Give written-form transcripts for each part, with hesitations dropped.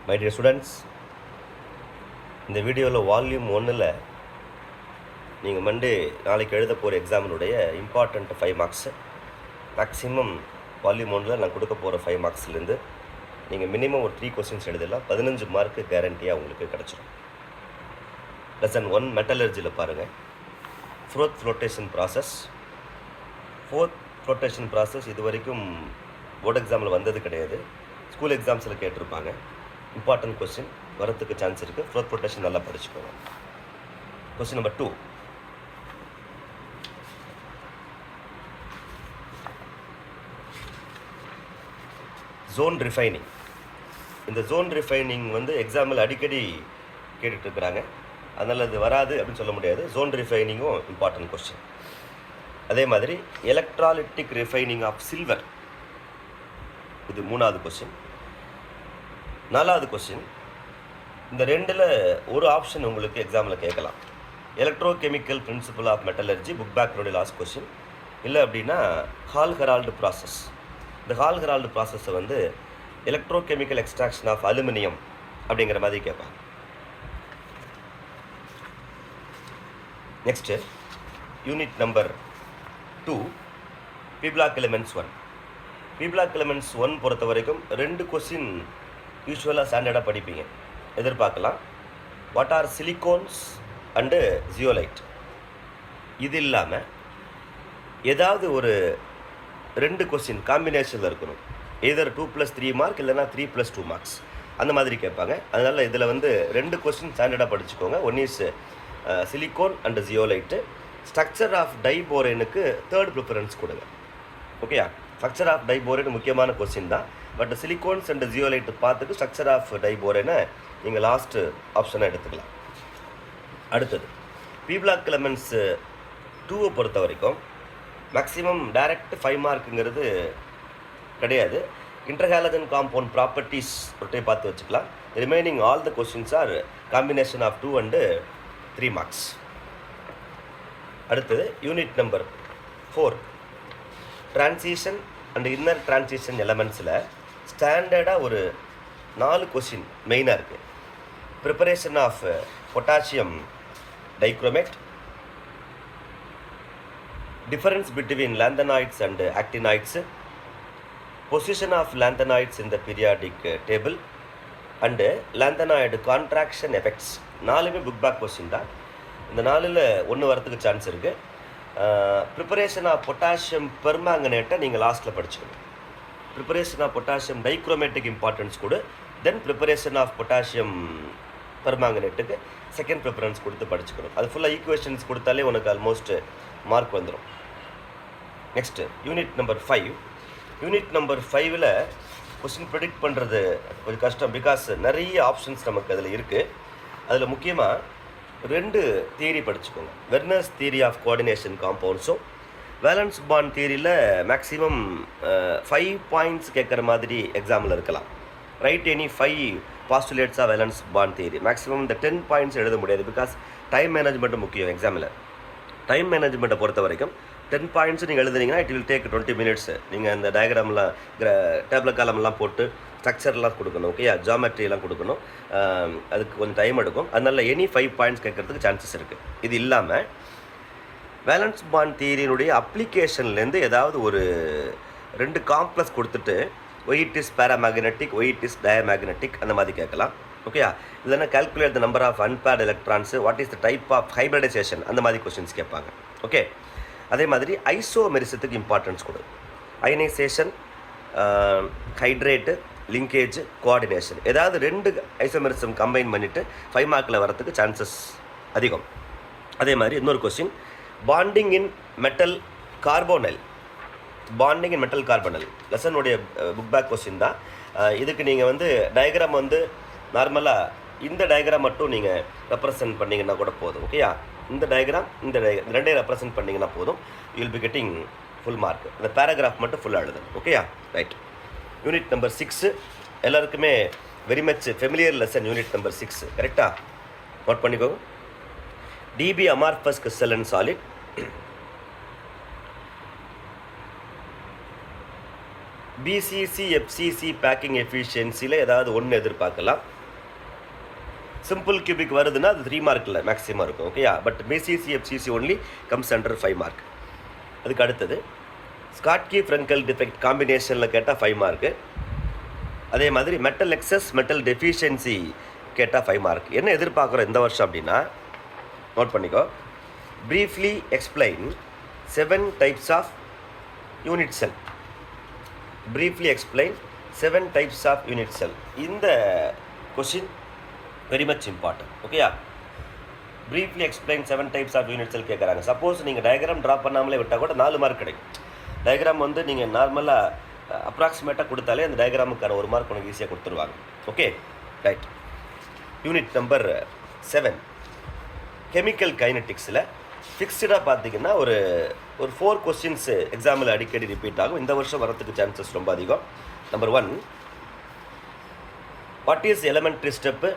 My dear students, இந்த வீடியோவில் volume 1ல் நீங்கள் நாளைக்கு எழுத போகிற எக்ஸாமினுடைய இம்பார்ட்டண்ட் 5 மார்க்ஸு மேக்ஸிமம் வால்யூம் 1ல் நான் கொடுக்க போகிற 5 மார்க்ஸ்லேருந்து நீங்கள் மினிமம் ஒரு 3 கொஸ்டின்ஸ் எழுதலாம். 15 மார்க்கு கேரண்டியாக உங்களுக்கு கிடச்சிடும். லெசன் 1 மெட்டலர்ஜியில் பாருங்கள். ஃபோர்த் ஃப்ளோட்டேஷன் ப்ராசஸ் இது வரைக்கும் போர்டு எக்ஸாமில் வந்தது கிடையாது. ஸ்கூல் எக்ஸாம்ஸில் கேட்டிருப்பாங்க. இம்பார்ட்டன்ட் கொஸ்டின் வரத்துக்கு சான்ஸ் இருக்குது. ஃபோர்த் ஃப்ளோட்டேஷன் நல்லா படிச்சுக்கோங்க. Question number 2. Zone refining. இந்த ஜோன் ரிஃபைனிங் எக்ஸாம்பிள் அடிக்கடி கேட்டுட்ருக்குறாங்க. அதனால் அது வராது அப்படின்னு சொல்ல முடியாது. ஜோன் ரிஃபைனிங்கும் இம்பார்ட்டன்ட் கொஸ்டின். அதே மாதிரி எலக்ட்ராலிட்டிக் ரிஃபைனிங் ஆஃப் சில்வர், இது 3வது கொஸ்டின். 4வது கொஸ்டின், இந்த 2ல் ஒரு ஆப்ஷன் உங்களுக்கு எக்ஸாமில் கேட்கலாம். Electrochemical principle of metallurgy book பேக்னுடைய லாஸ்ட் கொஸ்டின். இல்லை அப்படின்னா ஹால் ஹெரால்டு ப்ராசஸ். இந்த ஹால் ஹெரால்டு ப்ராசஸை எலக்ட்ரோகெமிக்கல் எக்ஸ்ட்ராக்ஷன் ஆஃப் அலுமினியம் அப்படிங்கிற மாதிரி கேட்பாங்க. Next unit number 2, p-block elements 1. P-block elements 1 பொறுத்த வரைக்கும் 2 கொஸ்டின் யூஸ்வலாக ஸ்டாண்டர்டாக படிப்பீங்க, எதிர்பார்க்கலாம். What are silicones and zeolite. இது இல்லாமல் ஏதாவது ஒரு 2 கொஸ்டின் காம்பினேஷனில் இருக்கணும். எதர் 2+3 மார்க் இல்லைனா 3+2 மார்க்ஸ் அந்த மாதிரி கேட்பாங்க. அதனால் இதில் 2 கொஸ்டின் ஸ்டாண்டர்டாக படிச்சுக்கோங்க. One is silicone and zeolite. Structure of டைபோரேனுக்கு 3rd ப்ரிஃபரன்ஸ் கொடுங்க. ஓகேயா? ஸ்ட்ரக்சர் ஆஃப் டைபோரேன் முக்கியமான கொஸ்டின் தான். பட் சிலிக்கோன்ஸ் அண்ட் ஜியோலைட்டு பார்த்துட்டு ஸ்ட்ரக்சர் ஆஃப் டைபோரேனை நீங்கள் லாஸ்ட்டு ஆப்ஷனாக எடுத்துக்கலாம். அடுத்தது பி-பிளாக் எலிமெண்ட்ஸ் 2 பொறுத்த வரைக்கும் மேக்ஸிமம் டைரக்ட் 5 மார்க்குங்கிறது கிடையாது. இன்டர்ஹாலஜன் காம்பவுண்ட் ப்ராப்பர்ட்டிஸ் பார்த்து வச்சுக்கலாம். Remaining all the questions are combination of 2 and 3 marks. அடுத்தது unit number 4, transition and inner transition எலமெண்ட்ஸில் ஸ்டாண்டர்டாக ஒரு 4 கொஸ்டின் மெயினாக இருக்குது. Preparation of potassium dichromate, difference between lanthanides and actinides, position of lanthanides in the periodic table and lanthanoid contraction effects. 4மே book back question தான். இந்த 4ல் 1 வரத்துக்கு சான்ஸ் இருக்குது. ப்ரிப்பரேஷன் ஆஃப் பொட்டாசியம் பெர்மாங்கனேட்டை நீங்கள் லாஸ்ட்டில் படிச்சுக்கணும். ப்ரிப்பரேஷன் ஆஃப் பொட்டாசியம் டைக்ரோமேட்டுக்கு இம்பார்ட்டன்ஸ் கொடு. தென் ப்ரிப்பரேஷன் ஆஃப் பொட்டாசியம் பெர்மாங்கனேட்டுக்கு 2nd ப்ரிஃபரன்ஸ் கொடுத்து படிச்சுக்கணும். அது ஃபுல்லாக ஈக்குவேஷன்ஸ் கொடுத்தாலே உனக்கு ஆல்மோஸ்ட் மார்க் வந்துடும். Next unit number 5. Unit number 5ல் கொஸ்டின் ப்ரெடிக்ட் பண்ணுறது கொஞ்சம் கஷ்டம். பிகாஸ் நிறைய ஆப்ஷன்ஸ் நமக்கு அதில் இருக்குது. அதில் முக்கியமாக 2 தியரி படிச்சுக்கோங்க. வெர்னர்ஸ் தியரி ஆஃப் கோஆர்டினேஷன் காம்பவுண்ட்ஸும் வேலன்ஸ் பாண்ட் தியரியில் மேக்ஸிமம் 5 பாயிண்ட்ஸ் கேட்குற மாதிரி எக்ஸாமில் இருக்கலாம். Write any 5 postulates of valence bond theory. Maximum இந்த 10 பாயிண்ட்ஸ் எழுத முடியாது. பிகாஸ் டைம் மேனேஜ்மெண்ட்டு முக்கியம் எக்ஸாமில். டைம் மேனேஜ்மெண்ட்டை பொறுத்த வரைக்கும் 10 பாயிண்ட்ஸ் நீங்கள் எழுதுனீங்கன்னா இட் வில் டேக் 20 minutes. நீங்கள் அந்த டயக்ராம்லாம் டேப்லெட் காலம்லாம் போட்டு ஸ்ட்ரக்சர்லாம் கொடுக்கணும். ஓகே, ஜாமெட்ரியெலாம் கொடுக்கணும். அதுக்கு கொஞ்சம் டைம் எடுக்கும். அதனால் எனி 5 பாயிண்ட்ஸ் கேட்குறதுக்கு சான்சஸ் இருக்குது. இது இல்லாமல் வேலன்ஸ் பாண்ட் தியரியினுடைய அப்ளிகேஷன்லேருந்து ஏதாவது ஒரு 2 காம்ப்ளெக்ஸ் கொடுத்துட்டு why it is paramagnetic, why it is diamagnetic அந்த மாதிரி கேட்கலாம். ஓகேயா? இல்லைன்னா calculate the number of unpaired electrons, what is the type of hybridisation அந்த மாதிரி கொஸ்டின்ஸ் கேட்பாங்க. ஓகே, அதே மாதிரி ஐசோமெரிசத்துக்கு இம்பார்ட்டன்ஸ் கொடு. Ionisation, hydrate, linkage, coordination. ஏதாவது 2 ஐசோமெரிசம் கம்பைன் பண்ணிவிட்டு 5 மார்க்கில் வரத்துக்கு சான்சஸ் அதிகம். அதே மாதிரி இன்னொரு question, bonding in metal carbonyl. Bonding in metal carbonyl லெசனுடைய புக் பேக் கொஸ்டின் தான். இதுக்கு நீங்கள் டயக்ராம் நார்மலாக இந்த டயக்ராம் மட்டும் நீங்கள் ரெப்ரசன்ட் பண்ணிங்கன்னா கூட போதும். ஓகேயா? இந்த டயக்ராம் இந்த 2 ரெப்ரசன்ட் பண்ணிங்கன்னா போதும். You will be getting full mark. இந்த பேராகிராஃப் மட்டும் ஃபுல்லாக எழுதணும். ஓகேயா? ரைட். யூனிட் நம்பர் 6 எல்லாருக்குமே very much familiar lesson. Unit number 6 கரெக்டாக நோட் பண்ணிக்கோங்க. DB amorphous crystal and solid. BCC FCC packing எஃபிஷியன்சியில் ஏதாவது ஒன்று எதிர்பார்க்கலாம். சிம்பிள் கியூபிக் வருதுன்னா அது 3 மார்க்கில் மேக்ஸிமம் இருக்கும். ஓகேயா, but BCC FCC only comes under 5 mark. அதுக்கு அடுத்தது ஸ்காட்கி ஃப்ரெங்கல் டிஃபெக்ட் காம்பினேஷனில் கேட்டால் 5 மார்க்கு. அதே மாதிரி மெட்டல் எக்ஸஸ் மெட்டல் டெஃபிஷியன்சி கேட்டால் 5 மார்க். என்ன எதிர்பார்க்குறோம் இந்த வருஷம் அப்படின்னா, நோட் பண்ணிக்கோ, briefly explain 7 types of unit cell. Briefly explain 7 types of unit cell. இந்த கொஷின் வெரி மச் இம்பார்ட்டன்ட். ஓகேயா, briefly explain 7 types of unit cell கேட்குறாங்க. சப்போஸ் நீங்கள் டயக்ராம் ட்ரா பண்ணாமலே விட்டால் கூட 4 மார்க் கிடைக்கும். டயக்ராம் வந்து நீங்கள் நார்மலாக அப்ராக்சிமேட்டாக கொடுத்தாலே அந்த டயக்ராமுக்கான 1 மார்க் உனக்கு ஈஸியாக கொடுத்துருவாங்க. Okay right. Unit number 7 chemical கைனட்டிக்ஸில் ஃபிக்ஸ்டாக பார்த்தீங்கன்னா ஒரு 4 கொஸ்டின்ஸ் எக்ஸாமில் அடிக்கடி ரிப்பீட் ஆகும். இந்த வருஷம் வரத்துக்கு சான்சஸ் ரொம்ப அதிகம். Number 1, what is elementary step,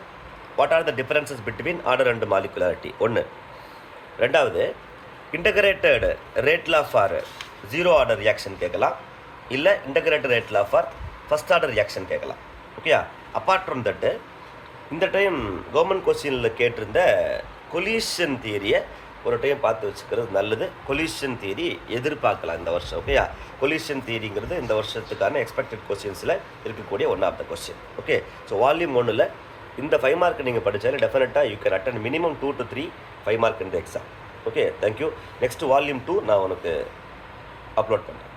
what are the differences between order and molecularity. 1. ரெண்டாவது, integrated rate law for 0 order reaction கேட்கலாம், இல்லை integrated rate law for first order reaction கேட்கலாம். ஓகேயா, அப்பார்ட் ஃப்ரம் தட்டு இந்த டைம் கவர்மெண்ட் கொஸ்டினில் கேட்டிருந்த கொலிஷன் தியரியை ஒரு டைம் பார்த்து வச்சுக்கிறது நல்லது. கொலிஷன் தியரி எதிர்பார்க்கலாம் இந்த வருஷம். ஓகேயா, கொலிஷன் தியரிங்கிறது இந்த வருஷத்துக்கான எக்ஸ்பெக்டட் கொஸ்டின்ஸில் இருக்கக்கூடிய one of the question. Okay, so volume 1ல் இந்த 5 மார்க் நீங்கள் படித்தாலே டெஃபினட்டாக you can attain minimum 2 to 3 5 mark இந்த exam. Okay, thank you. Next volume 2 நான் உனக்கு அப்லோட் பண்ணுறேன்.